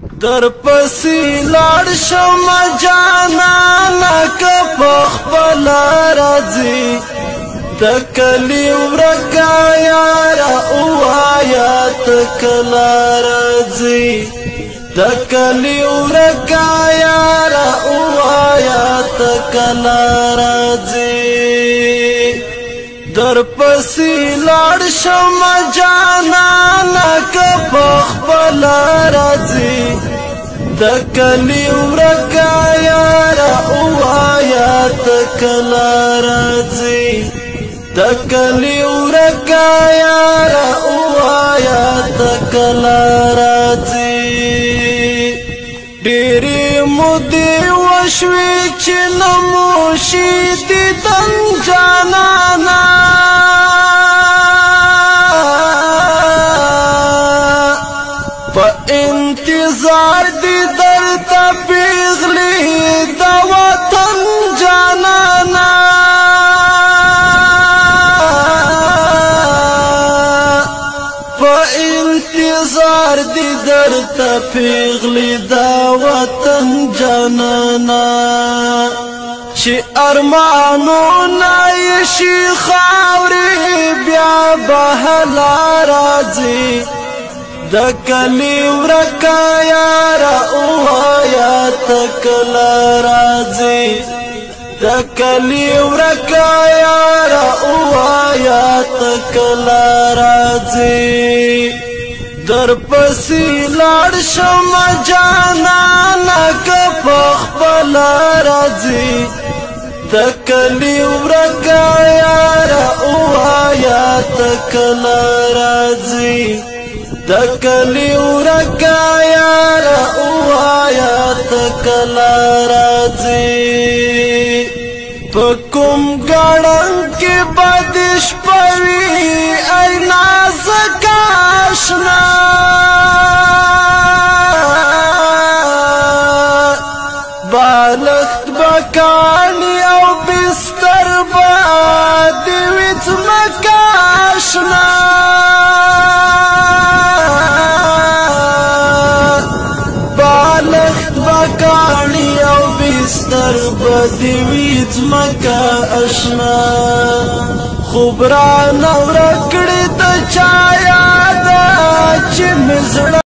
در پسی لاړ شم جانانا که پخپل راځي د کلی ورکا یارا اوایا تکلا راځي د کلی ورکا یارا اوایا تکلا راځي در پسی لاړ شم جانانا که پخپل راځي د کلی ورکا یارا اوایا تکلا راځي د کلی ورکا یارا اوایا تکلا راځي ډېرې مودې وشوې چې نموشي دیدن جانانا په انتظار دی درته پیغلې د وطن جانانا په انتظار دی درته پیغلې د وطن جانانا چې ارمانونه یې شي خاورې بیا بهلا راځي د کلی ورکا یارا اوایا تکلا راځي د کلی ورکا یارا اوایا تکلا راځي در پسی لاړ شم جانانا که پخپل راځي د کلی ورکا یارا اوایا تکلا راځي د کلی ورکا یارا اوایا تکلا راځي په کوم ګړنګ کې بد شپه وي ای نازک آشنا بالښت به کاڼي او بستر به د وي ځمکه آشنا بستر بدی وی ځمکه اشنا خوب را نور کړی د چا یاد چې مزړه